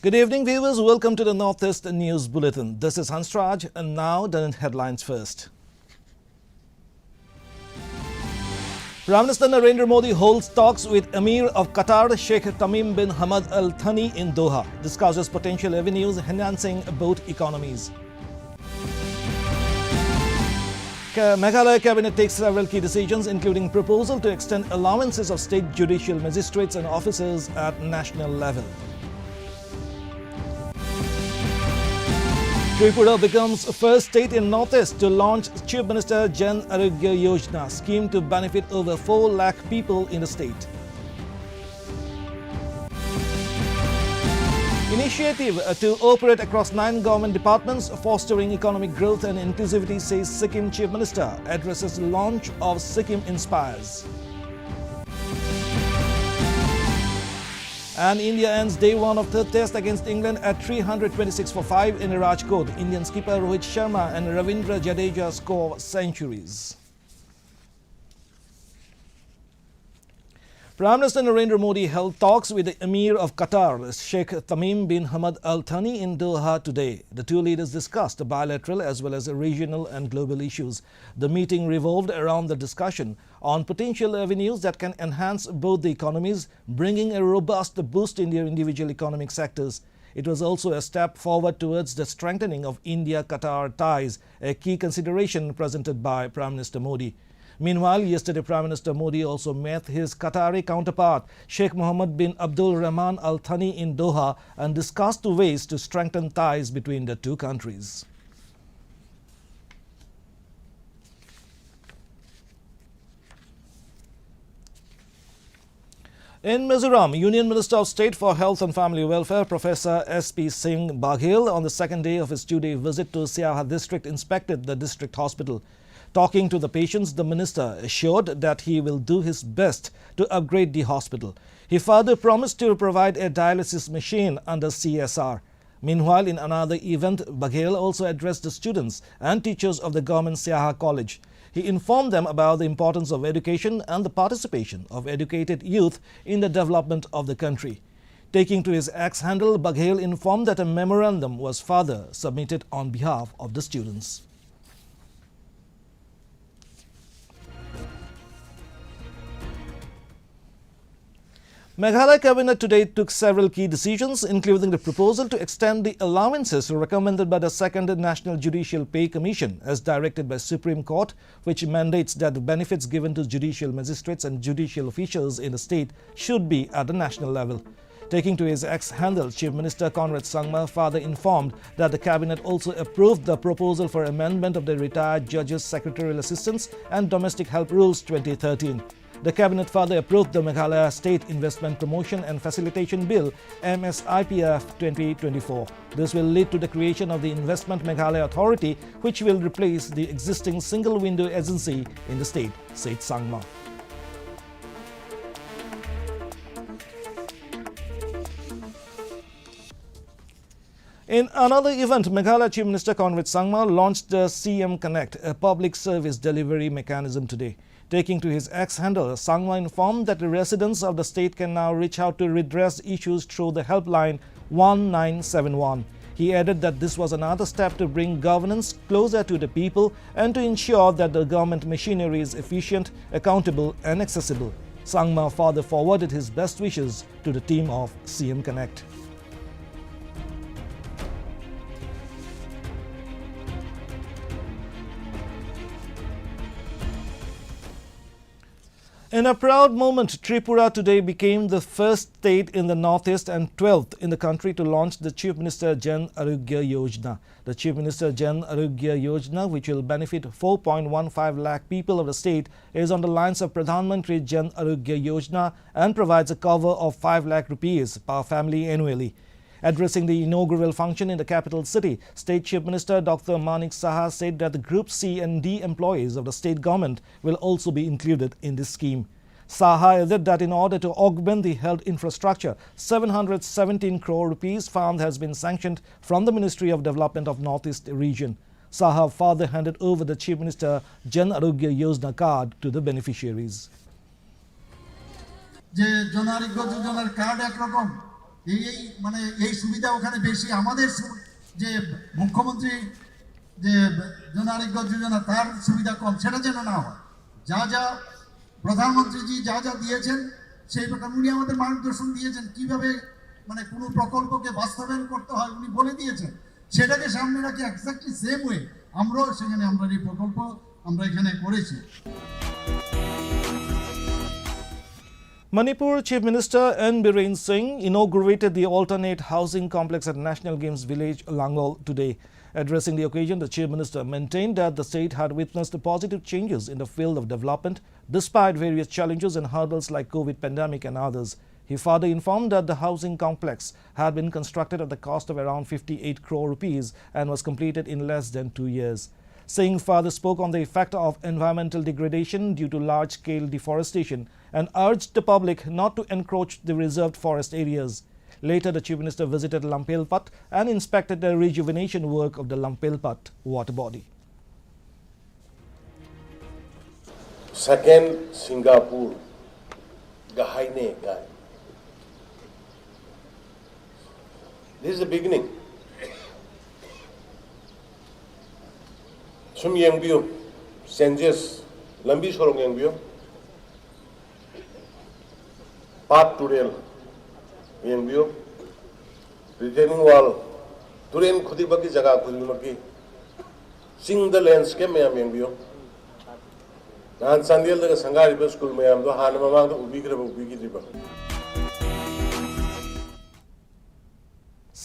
Good evening, viewers. Welcome to the Northeast News Bulletin. This is Hansraj, and now the headlines first. Prime Minister Narendra Modi holds talks with Emir of Qatar Sheikh Tamim bin Hamad Al Thani in Doha. Discusses potential avenues enhancing both economies. Meghalaya Cabinet takes several key decisions, including proposal to extend allowances of state judicial magistrates and officers at national level. Tripura becomes first state in Northeast to launch Chief Minister Jan Arogya Yojana scheme to benefit over 4 lakh people in the state. Initiative to operate across 9 government departments, fostering economic growth and inclusivity, says Sikkim Chief Minister, addresses launch of Sikkim Inspires. And India ends day 1 of third test against England at 326 for 5 in Rajkot. Indian skipper Rohit Sharma and Ravindra Jadeja score centuries. Prime Minister Narendra Modi held talks with the Emir of Qatar, Sheikh Tamim bin Hamad Al Thani in Doha today. The two leaders discussed bilateral as well as regional and global issues. The meeting revolved around the discussion on potential avenues that can enhance both the economies, bringing a robust boost in their individual economic sectors. It was also a step forward towards the strengthening of India-Qatar ties, a key consideration presented by Prime Minister Modi. Meanwhile, yesterday Prime Minister Modi also met his Qatari counterpart Sheikh Mohammed bin Abdul Rahman Al Thani in Doha and discussed ways to strengthen ties between the two countries. In Mizoram, Union Minister of State for Health and Family Welfare Professor S.P. Singh Baghel on the second day of his 2-day visit to Siaha district inspected the district hospital. Talking to the patients, the minister assured that he will do his best to upgrade the hospital. He further promised to provide a dialysis machine under CSR. Meanwhile, in another event, Baghel also addressed the students and teachers of the government Siaha College. He informed them about the importance of education and the participation of educated youth in the development of the country. Taking to his X handle, Baghel informed that a memorandum was further submitted on behalf of the students. Meghalaya Cabinet today took several key decisions, including the proposal to extend the allowances recommended by the Second National Judicial Pay Commission as directed by Supreme Court, which mandates that the benefits given to judicial magistrates and judicial officials in the state should be at the national level. Taking to his X-handle, Chief Minister Conrad Sangma further informed that the Cabinet also approved the proposal for amendment of the Retired Judges' Secretarial Assistance and Domestic Help Rules 2013. The Cabinet further approved the Meghalaya State Investment Promotion and Facilitation Bill MSIPF 2024. This will lead to the creation of the Investment Meghalaya Authority, which will replace the existing single window agency in the state, said Sangma. In another event, Meghalaya Chief Minister Conrad Sangma launched the CM Connect, a public service delivery mechanism today. Taking to his X-handle, Sangma informed that the residents of the state can now reach out to redress issues through the helpline 1971. He added that this was another step to bring governance closer to the people and to ensure that the government machinery is efficient, accountable and accessible. Sangma further forwarded his best wishes to the team of CM Connect. In a proud moment, Tripura today became the first state in the Northeast and 12th in the country to launch the Chief Minister Jan Arogya Yojana. The Chief Minister Jan Arogya Yojana, which will benefit 4.15 lakh people of the state, is on the lines of Pradhan Mantri Jan Arogya Yojana and provides a cover of 5 lakh rupees per family annually. Addressing the inaugural function in the capital city, State Chief Minister Dr. Manik Saha said that the Group C and D employees of the state government will also be included in this scheme. Saha added that in order to augment the health infrastructure, 717 crore rupees fund has been sanctioned from the Ministry of Development of Northeast region. Saha further handed over the Chief Minister Jan Arogya Yojana card to the beneficiaries. মানে এই সুবিধা ওখানে বেশি। আমাদের যে মুখ্যমন্ত্রী যে জন আরোগ্য যোজনা তার সুবিধা কম, সেটা যেন না হয়। যা যা প্রধানমন্ত্রীজি যা যা দিয়েছেন সেই প্রকার উনি আমাদের মার্গদর্শন দিয়েছেন, কিভাবে মানে কোনো প্রকল্পকে বাস্তবায়ন করতে হয় উনি বলে দিয়েছেন। সেটাকে সামনে রাখি এক্স্যাক্টলি সেম ওয়ে আমরাও সেখানে আমরা এই প্রকল্প আমরা এখানে করেছি। Manipur Chief Minister N. Biren Singh inaugurated the alternate housing complex at National Games Village, Langol, today. Addressing the occasion, the Chief Minister maintained that the state had witnessed positive changes in the field of development despite various challenges and hurdles like COVID pandemic and others. He further informed that the housing complex had been constructed at the cost of around 58 crore rupees and was completed in less than 2 years. Singh further spoke on the effect of environmental degradation due to large-scale deforestation and urged the public not to encroach the reserved forest areas. Later, the Chief Minister visited Lampelpat and inspected the rejuvenation work of the Lampelpat water body. Second, Singapore, Gahaine Gai. This is the beginning. Sum yang biyo, Senjes, Lambi Sorong yang biyo, Path to rail, yang biyo, retaining wall, Turen khudi baki jaga khudi maki, sing the landscape mayam yang biyo. Nahan Sandial daga Sangari ba school mayam do han mamang do ubi kira.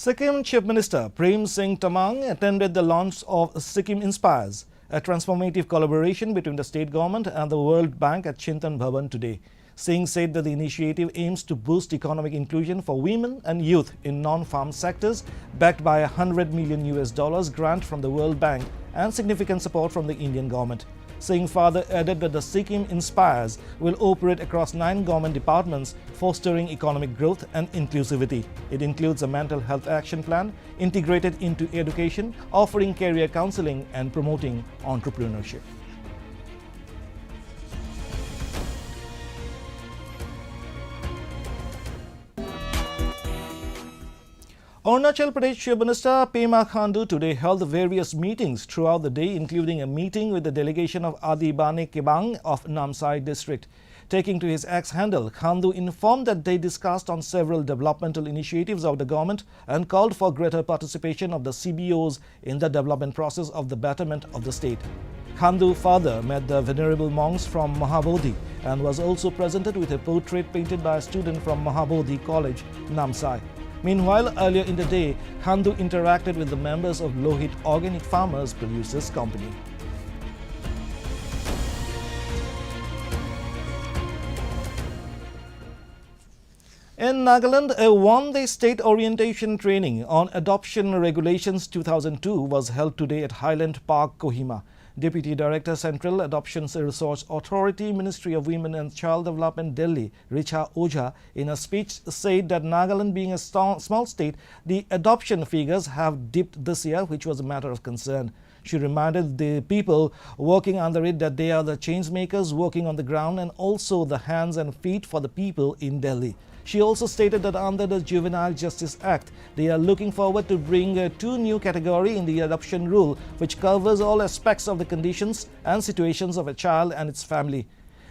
Sikkim Chief Minister Prem Singh Tamang attended the launch of Sikkim Inspires, a transformative collaboration between the state government and the World Bank at Chintan Bhavan today. Singh said that the initiative aims to boost economic inclusion for women and youth in non-farm sectors, backed by $100 million grant from the World Bank and significant support from the Indian government. Singh further added that the Sikkim Inspires will operate across 9 government departments, fostering economic growth and inclusivity. It includes a mental health action plan integrated into education, offering career counseling and promoting entrepreneurship. Arunachal Pradesh Chief Minister Pema Khandu today held various meetings throughout the day, including a meeting with the delegation of Adi Bane Kebang of Namsai district. Taking to his X handle, Khandu informed that they discussed on several developmental initiatives of the government and called for greater participation of the CBOs in the development process of the betterment of the state. Khandu further met the venerable monks from Mahabodhi and was also presented with a portrait painted by a student from Mahabodhi College, Namsai. Meanwhile, earlier in the day, Khandu interacted with the members of Lohit Organic Farmers Producers Company. In Nagaland, a one-day state orientation training on Adoption Regulations 2002 was held today at Highland Park, Kohima. Deputy Director Central Adoption Resource Authority, Ministry of Women and Child Development, Delhi, Richa Ojha, in a speech said that Nagaland being a small state, the adoption figures have dipped this year, which was a matter of concern. She reminded the people working under it that they are the change makers working on the ground and also the hands and feet for the people in Delhi. She also stated that under the Juvenile Justice Act, they are looking forward to bring a 2 new category in the adoption rule, which covers all aspects of the conditions and situations of a child and its family.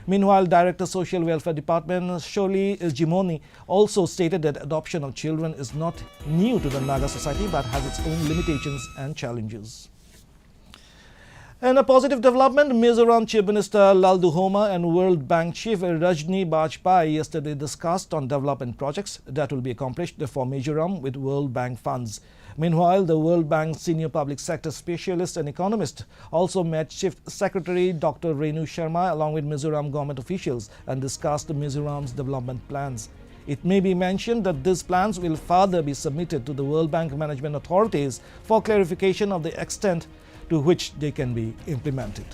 Meanwhile, Director Social Welfare Department Sholi Jimoni also stated that adoption of children is not new to the Naga society but has its own limitations and challenges. In a positive development, Mizoram Chief Minister Lalduhoma and World Bank Chief Rajni Bajpai yesterday discussed on development projects that will be accomplished for Mizoram with World Bank funds. Meanwhile, the World Bank senior public sector specialist and economist also met Chief Secretary Dr. Renu Sharma along with Mizoram government officials and discussed Mizoram's development plans. It may be mentioned that these plans will further be submitted to the World Bank management authorities for clarification of the extent to which they can be implemented.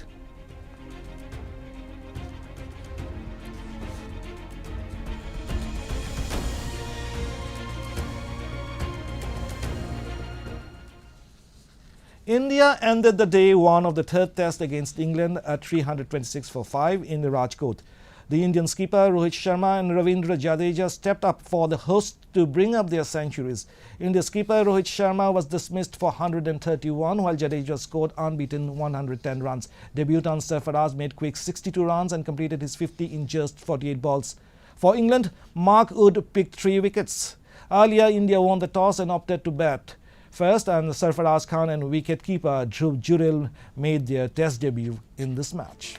India ended the day 1 of the third test against England at 326 for 5 in Rajkot. The Indian skipper Rohit Sharma and Ravindra Jadeja stepped up for the hosts to bring up their centuries. Indian skipper Rohit Sharma was dismissed for 131 while Jadeja scored unbeaten 110 runs. Debutant Sarfaraz made quick 62 runs and completed his 50 in just 48 balls. For England, Mark Wood picked 3 wickets. Earlier, India won the toss and opted to bat first, and Sarfaraz Khan and wicket-keeper Dhruv Jurel made their test debut in this match.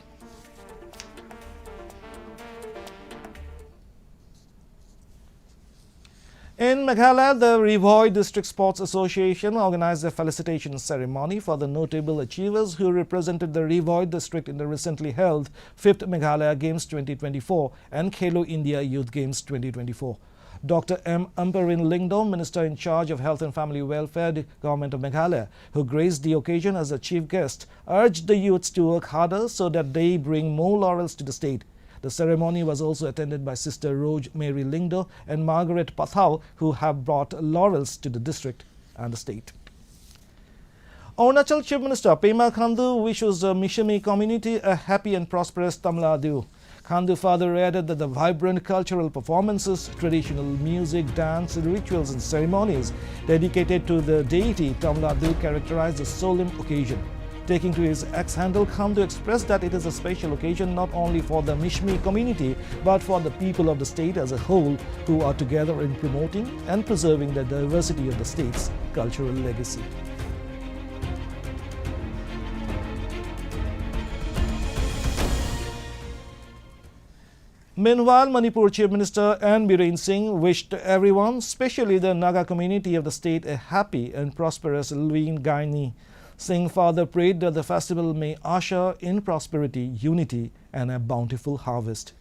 In Meghalaya, the Rivoi District Sports Association organized a felicitation ceremony for the notable achievers who represented the Rivoi district in the recently held 5th Meghalaya Games 2024 and Khelo India Youth Games 2024. Dr. M. Amparin Lingdom, Minister in charge of Health and Family Welfare, the Government of Meghalaya, who graced the occasion as a chief guest, urged the youths to work harder so that they bring more laurels to the state. The ceremony was also attended by Sister Rose Mary Lingdo and Margaret Pathau, who have brought laurels to the district and the state. Arunachal Chief Minister Pema Khandu wishes the Mishami community a happy and prosperous Tamil. Khandu further added that the vibrant cultural performances, traditional music, dance, rituals and ceremonies dedicated to the deity Tamil characterized the solemn occasion. Taking to his X handle, Khandu expressed that it is a special occasion not only for the Mishmi community but for the people of the state as a whole who are together in promoting and preserving the diversity of the state's cultural legacy. Meanwhile, Manipur Chief Minister N. Biren Singh wished everyone, especially the Naga community of the state, a happy and prosperous Luin Gaini. Singh further prayed that the festival may usher in prosperity, unity and a bountiful harvest.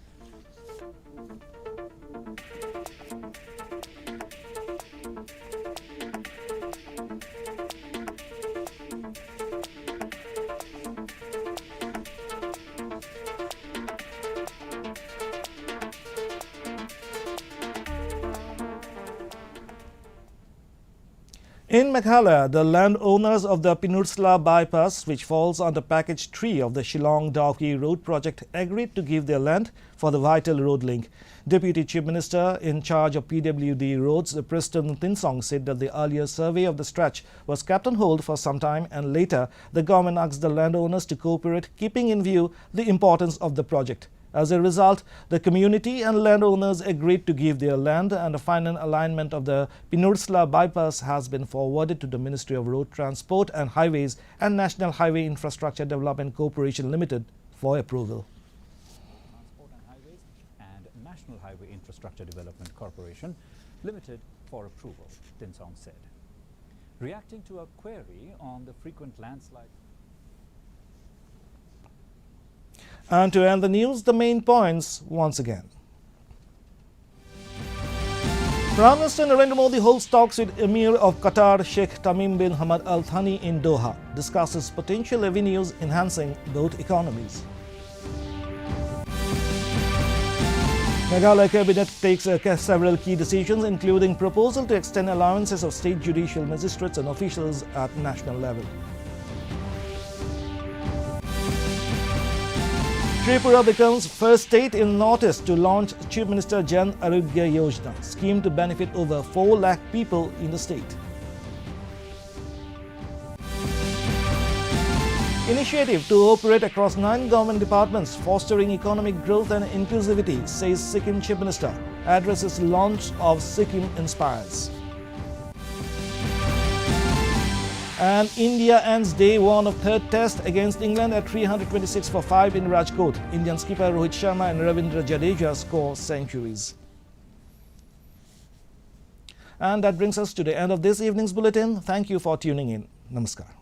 In Meghalaya, the landowners of the Peninsula Bypass, which falls under Package 3 of the Shillong-Dawki Road project, agreed to give their land for the vital road link. Deputy Chief Minister in charge of PWD roads, Preston Tinsong, said that the earlier survey of the stretch was kept on hold for some time and later the government asked the landowners to cooperate, keeping in view the importance of the project. As a result, the community and landowners agreed to give their land, and the final alignment of the Peninsula Bypass has been forwarded to the Ministry of Road Transport and Highways and National Highway Infrastructure Development Corporation Limited for approval. Transport and Highways and National Highway Infrastructure Development Corporation Limited for approval, Tinsong said. Reacting to a query on the frequent landslide. And to end the news, the main points once again. Prime Minister Narendra Modi holds talks with Emir of Qatar Sheikh Tamim bin Hamad Al Thani in Doha, discusses potential avenues enhancing both economies. Meghalaya Cabinet takes several key decisions, including proposal to extend allowances of state judicial magistrates and officials at national level. Tripura becomes first state in Northeast to launch Chief Minister Jan Arogya Yojana, scheme to benefit over 4 lakh people in the state. Initiative to operate across 9 government departments, fostering economic growth and inclusivity, says Sikkim Chief Minister, addresses launch of Sikkim Inspires. And India ends day 1 of 3rd test against England at 326 for 5 in Rajkot. Indian skipper Rohit Sharma and Ravindra Jadeja score centuries. And that brings us to the end of this evening's bulletin. Thank you for tuning in. Namaskar.